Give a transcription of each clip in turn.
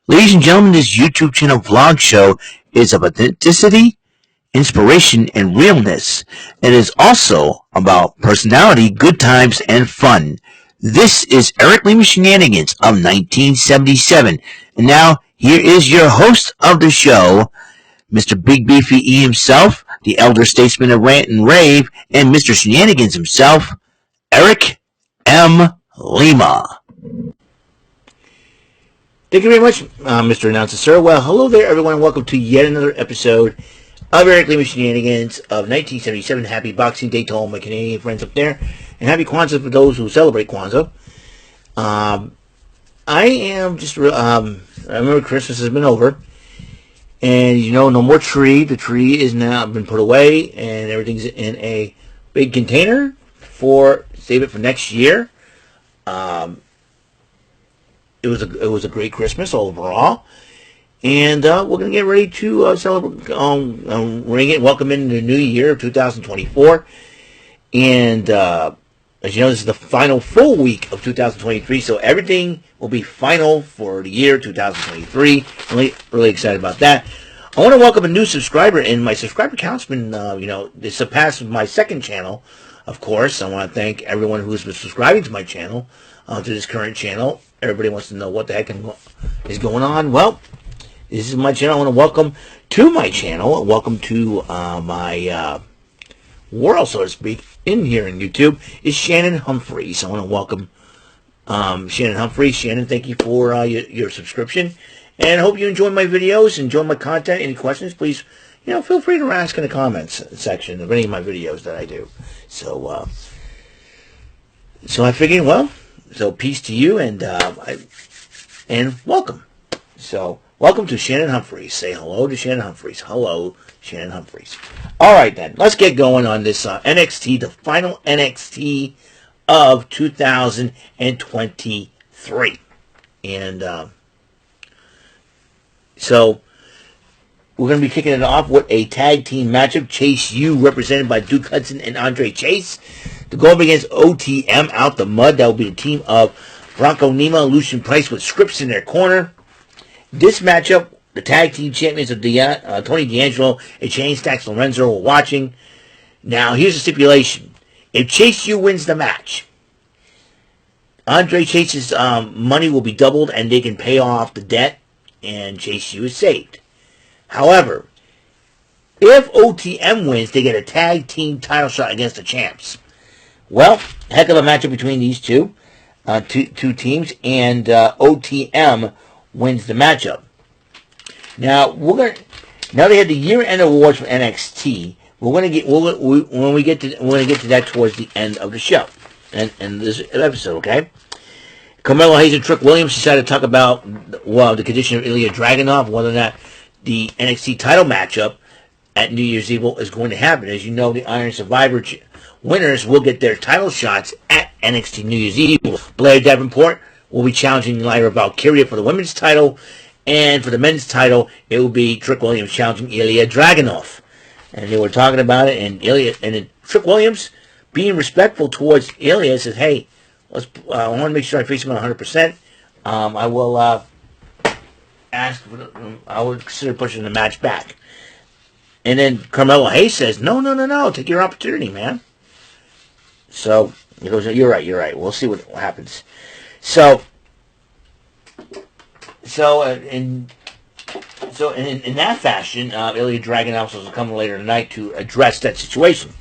Ladies and gentlemen, this YouTube channel vlog show is of authenticity, inspiration, and realness. It is also about personality, good times, and fun. This is Eric Lima Shenanigans of 1977. And now, here is your host of the show, Mr. Big Beefy E himself, the elder statesman of Rant and Rave, and Mr. Shenanigans himself, Eric M. Lima. Thank you very much, Mr. Announcer, sir. Well, hello there, everyone, and welcome to yet another episode of Eric Lima Shenanigans of 1977. Happy Boxing Day to all my Canadian friends up there, and happy Kwanzaa for those who celebrate Kwanzaa. I remember Christmas has been over, and no more tree. The tree is now been put away, and everything's in a big container save it for next year. It was a great Christmas overall, and we're gonna get ready to celebrate, welcome into the new year of 2024. And as you know, this is the final full week of 2023, so everything will be final for the year 2023. Really excited about that. I want to welcome a new subscriber, and my subscriber count's been, it surpassed my second channel. Of course, I want to thank everyone who's been subscribing to my channel, to this current channel. Everybody wants to know what the heck is going on. Well, this is my channel. I want to welcome to my channel. Welcome to my world, so to speak, in here in YouTube, is Shannon Humphreys. I want to welcome Shannon Humphreys. Shannon, thank you for your subscription. And I hope you enjoy my videos, enjoy my content. Any questions, please, feel free to ask in the comments section of any of my videos that I do. So I figured, so peace to you, and welcome. So welcome to Shannon Humphreys. Say hello to Shannon Humphreys. Hello, Shannon Humphreys. All right, then. Let's get going on this NXT, the final NXT of 2023. And so we're going to be kicking it off with a tag team matchup. Chase U, represented by Duke Hudson and Andre Chase, to go up against OTM out the mud. That will be the team of Bronco Nima, Lucian Price with Scripps in their corner. This matchup, the tag team champions of Tony D'Angelo and Shane Stacks Lorenzo are watching. Now, here's the stipulation. If Chase U wins the match, Andre Chase's money will be doubled and they can pay off the debt, and Chase U is saved. However, if OTM wins, they get a tag team title shot against the champs. Well, heck of a matchup between these two teams, and OTM wins the matchup. Now they have the year-end awards for NXT. We're gonna get to that towards the end of the show and this episode. Okay. Carmelo Hayes and Trick Williams decided to talk about the condition of Ilya Dragunov, whether or not the NXT title matchup at New Year's Eve is going to happen. As you know, the Iron Survivor winners will get their title shots at NXT New Year's Eve. Blair Davenport will be challenging Lyra Valkyria for the women's title, and for the men's title, it will be Trick Williams challenging Ilya Dragunov. And they were talking about it, and Trick Williams, being respectful towards Ilya, says, "Hey, I want to make sure I face him 100%. I will I would consider pushing the match back." And then Carmelo Hayes says, "No, take your opportunity, man." So he goes, "You're right. We'll see what happens." So in that fashion, Ilya Dragunov will come later tonight to address that situation.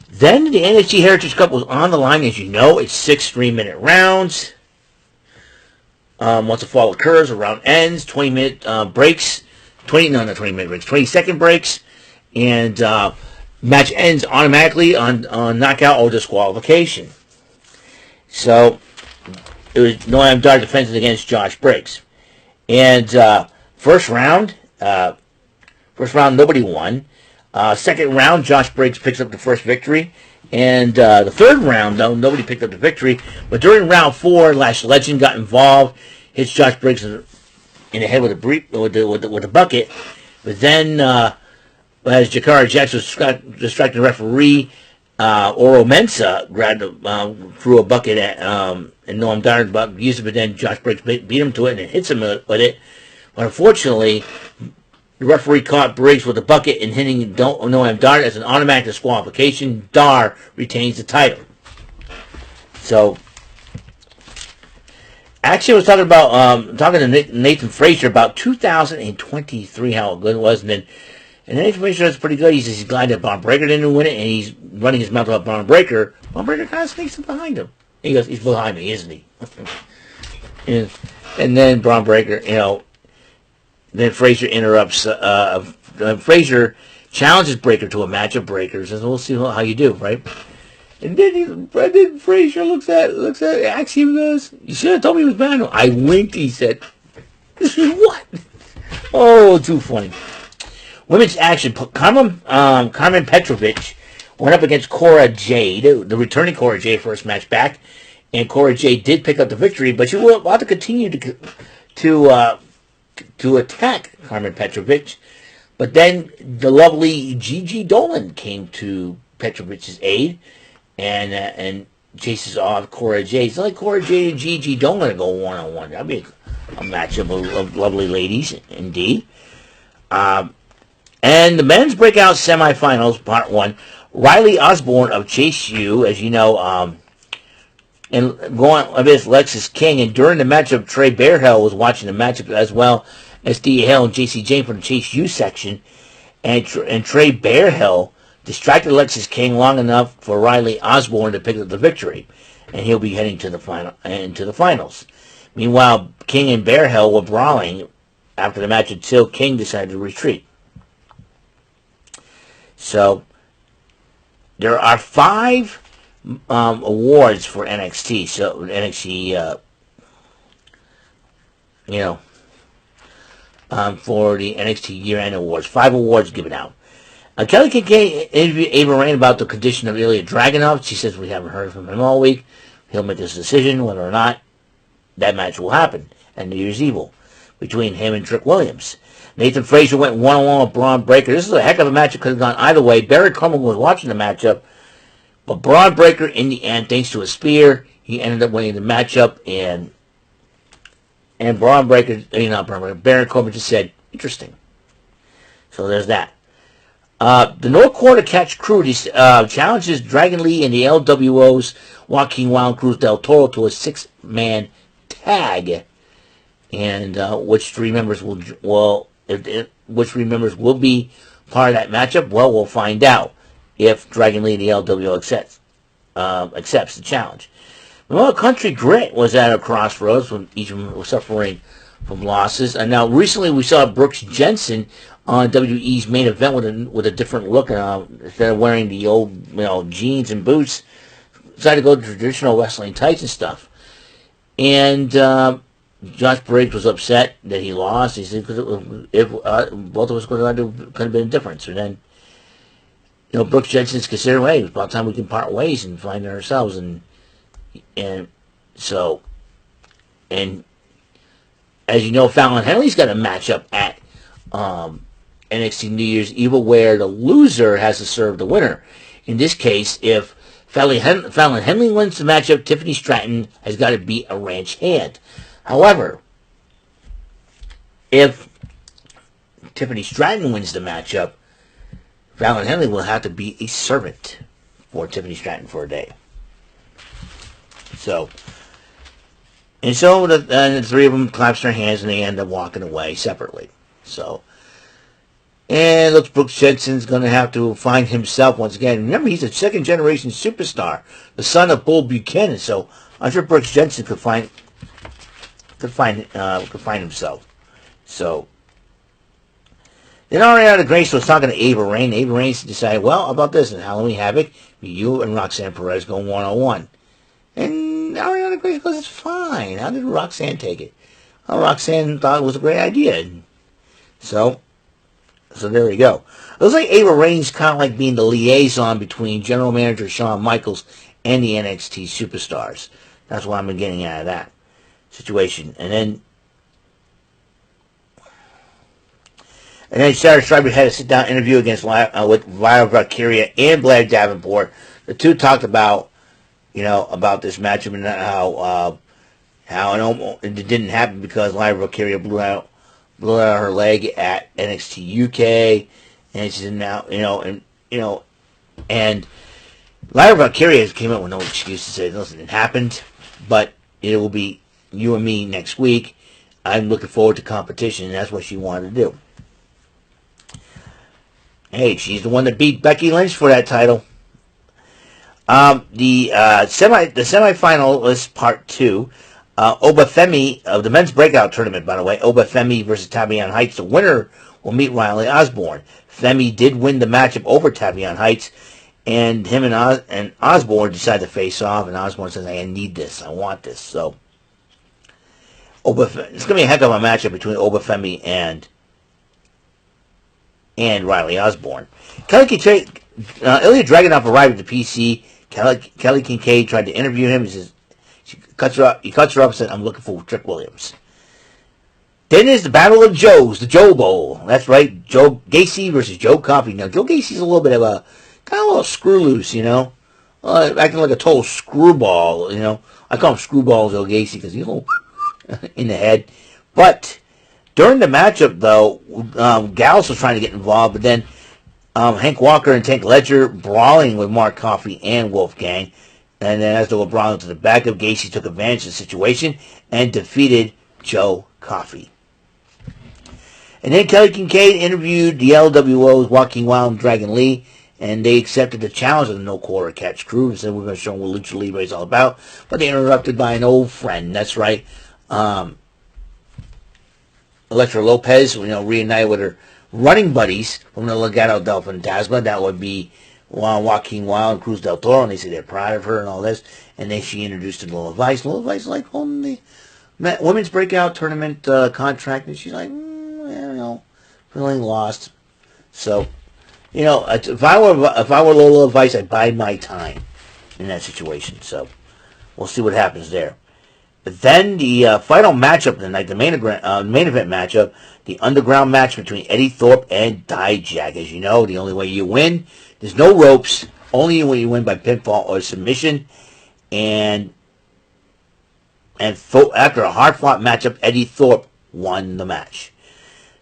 Then the NXT Heritage Cup was on the line. As you know, it's 6 3-minute rounds. Once a fall occurs, a round ends, 20-minute breaks. 20-second breaks, and match ends automatically on knockout or disqualification. So it was Noam Dar defending against Josh Briggs, and first round nobody won. Second round, Josh Briggs picks up the first victory, and the third round, though, nobody picked up the victory. But during round 4, Lash Legend got involved, hits Josh Briggs in the head with a bucket, but then as Jakara Jackson was distracting the referee, Oro Mensah threw a bucket at and Noam Dar used it, but then Josh Briggs beat him to it and hits him with it. But unfortunately, the referee caught Briggs with a bucket and hitting Noam Dar as an automatic disqualification. Dar retains the title. So, actually, I was talking to Nathan Frazier about 2023, how good it was, and Nathan Frazier does pretty good. He says he's glad that Braun Breaker didn't win it, and he's running his mouth about Braun Breaker. Braun Breaker kind of sneaks up behind him. He goes, he's behind me, isn't he? and then Braun Breaker, then Frazier interrupts. Frazier challenges Breaker to a match of breakers, and we'll see how you do, right? And then Frazier looks at Axiom and goes, "You should have told me it was bad." I winked. He said, "What?" Oh, too funny. Women's action. Carmen Petrovic went up against Cora Jade, the returning Cora Jade first match back, and Cora Jade did pick up the victory, but she will have to continue to attack Carmen Petrovic. But then the lovely Gigi Dolan came to Petrovic's aid and chases off Cora Jade. It's like Cora Jade and Gigi Dolan go one-on-one. That'd be a matchup of lovely ladies, indeed. And the men's breakout semifinals, part one. Riley Osborne of Chase U, as you know, and going against Lexis King. And during the matchup, Trey Bearhill was watching the matchup as well as D. Hale and J.C. Jane from the Chase U section. And Trey Bearhill distracted Lexis King long enough for Riley Osborne to pick up the victory, and he'll be heading to the finals. Meanwhile, King and Bearhill were brawling after the match until King decided to retreat. So there are 5 awards for NXT. So NXT, for the NXT year-end awards, 5 awards given out. Kelly Kincaid interviewed Ava Rain about the condition of Ilya Dragunov. She says we haven't heard from him all week. He'll make this decision whether or not that match will happen at New Year's Evil between him and Trick Williams. Nathan Frazier went one-on-one with Braun Breaker. This is a heck of a matchup. Could have gone either way. Barry Coleman was watching the matchup, but Braun Breaker, in the end, thanks to a spear, he ended up winning the matchup. And Braun Breaker, Barry Coleman just said, "Interesting." So there's that. The North Quarter Catch Crew challenges Dragon Lee and the LWO's Joaquin Wild Cruz del Toro to a 6-man tag, and which 3 members will be part of that matchup? Well, we'll find out if Dragon Lee and the LWO accepts the challenge. Well, Country Grit was at a crossroads when each of them was suffering from losses, and now recently we saw Brooks Jensen on WWE's main event with a different look. Instead of wearing the old jeans and boots, decided to go to traditional wrestling tights and stuff. And Josh Briggs was upset that he lost. He said, if both of us could have been a difference. And then, Brooks Jensen's considering, hey, it's about time we can part ways and find ourselves. And so, and as you know, Fallon Henley's got a matchup at NXT New Year's Evil where the loser has to serve the winner. In this case, if Fallon Henley wins the matchup, Tiffany Stratton has got to beat a ranch hand. However, if Tiffany Stratton wins the matchup, Fallon Henley will have to be a servant for Tiffany Stratton for a day. So the 3 of them claps their hands and they end up walking away separately. So, and it looks Brooks Jensen's going to have to find himself once again. Remember, he's a 2nd-generation superstar, the son of Bull Buchanan. So I'm sure Brooks Jensen could find himself. So then Ariana Grace was talking to Ava Rain. Ava Rain decided, well, how about this? In Halloween Havoc, you and Roxanne Perez go one-on-one. And Ariana Grace goes, it's fine. How did Roxanne take it? Well, Roxanne thought it was a great idea. So there you go. It looks like Ava Rain's kind of like being the liaison between General Manager Shawn Michaels and the NXT superstars. That's what I've been getting out of that situation. And then Sarah Schreiber had a sit-down interview with Violet Valkyria and Blair Davenport the two talked about, about this matchup and how it didn't happen because Lyra Valkyria blew out her leg at NXT UK, and she's now, and Lyra Valkyria came up with no excuse to say, listen, it happened, but it will be you and me next week. I'm looking forward to competition, and that's what she wanted to do. Hey, she's the one that beat Becky Lynch for that title. The semifinalist part 2, Obafemi of the men's breakout tournament, by the way, Obafemi versus Tavion Heights. The winner will meet Riley Osborne. Femi did win the matchup over Tavion Heights, and him and Osborne decided to face off, and Osborne says, I need this, I want this. So, it's going to be a heck of a matchup between Obafemi and Riley Osborne. Ilya Dragunov arrived at the PC. Kelly Kincaid tried to interview him. He cuts her up and said, I'm looking for Trick Williams. Then there's the Battle of Joe's, the Joe Bowl. That's right, Joe Gacy versus Joe Coffey. Now, Joe Gacy's a little bit of a, kind of a little screw loose, acting like a total screwball, I call him Screwball Joe Gacy because he's a little in the head. But during the matchup, though, Gallus was trying to get involved, but then Hank Walker and Tank Ledger brawling with Mark Coffey and Wolfgang. And then as they were brawling to the back of, Gacy took advantage of the situation and defeated Joe Coffey. And then Kelly Kincaid interviewed the LWO's Joaquin Wilde and Dragon Lee, and they accepted the challenge of the No Quarter Catch crew and said, we're going to show them what Lucha Libre is all about. But they interrupted by an old friend. That's right. Elektra Lopez, reunited with her running buddies from the Legado del Fantasma. That would be Joaquin Wilde and Cruz del Toro, and they say they're proud of her and all this. And then she introduced her to Lola Vice. Lola Vice is like holding the women's breakout tournament contract, and she's like, feeling lost. So, if I were Lola Vice, I'd bide my time in that situation. So, we'll see what happens there. But then the final matchup of the night, the main event matchup, the underground match between Eddie Thorpe and Dijak. As you know, the only way you win, there's no ropes, only when you win by pinfall or submission. And after a hard-fought matchup, Eddie Thorpe won the match.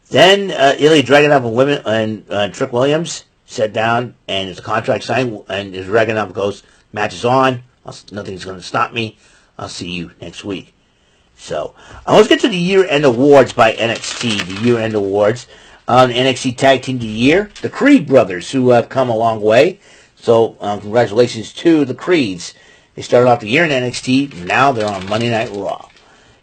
Then Ilya Dragunov and Trick Williams sat down, and there's a contract signed, and as Dragunov goes, match is on, nothing's going to stop me. I'll see you next week. So, let's get to the year-end awards by NXT. The year-end awards. NXT Tag Team of the Year, the Creed brothers, who have come a long way. So, congratulations to the Creeds. They started off the year in NXT. Now they're on Monday Night Raw.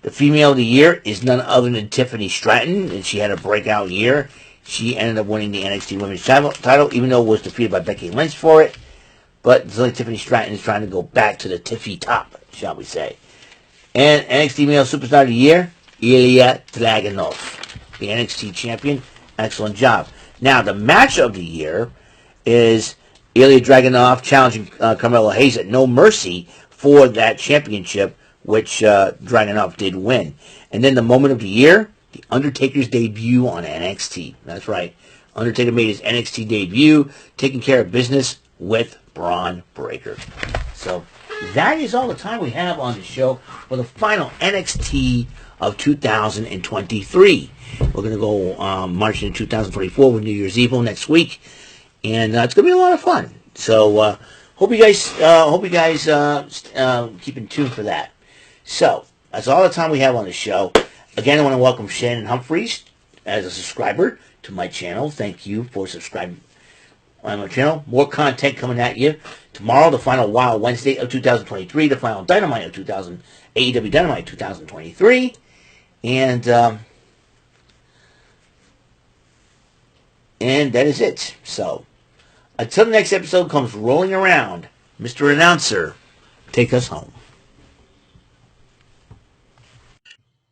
The Female of the Year is none other than Tiffany Stratton, and she had a breakout year. She ended up winning the NXT Women's title, even though it was defeated by Becky Lynch for it. But it's like Tiffany Stratton is trying to go back to the Tiffy top, shall we say. And NXT Male Superstar of the Year, Ilya Dragunov, the NXT champion. Excellent job. Now, the match of the year is Ilya Dragunov challenging Carmelo Hayes at No Mercy for that championship, which Dragunov did win. And then the moment of the year, The Undertaker's debut on NXT. That's right. Undertaker made his NXT debut, taking care of business with Braun Breaker. So that is all the time we have on the show for the final NXT of 2023. We're going to go marching in 2024 with New Year's Eve next week, and it's going to be a lot of fun. So hope you guys keep in tune for that. So that's all the time we have on the show. Again, I want to welcome Shannon Humphreys as a subscriber to my channel. Thank you for subscribing on my channel. More content coming at you. Tomorrow, the final Wild Wednesday of 2023, the final Dynamite of AEW Dynamite 2023. And that is it. So, until the next episode comes rolling around, Mr. Announcer, take us home.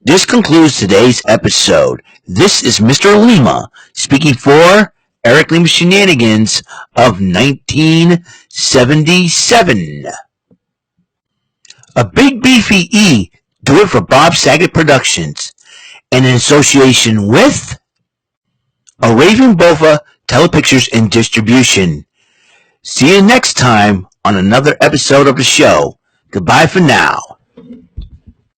This concludes today's episode. This is Mr. Lima speaking for Eric Lima Shenanigans of 1977. A Big Beefy E, do it for Bob Saget Productions, and in association with a Raven Bova Telepictures and Distribution. See you next time on another episode of the show. Goodbye for now.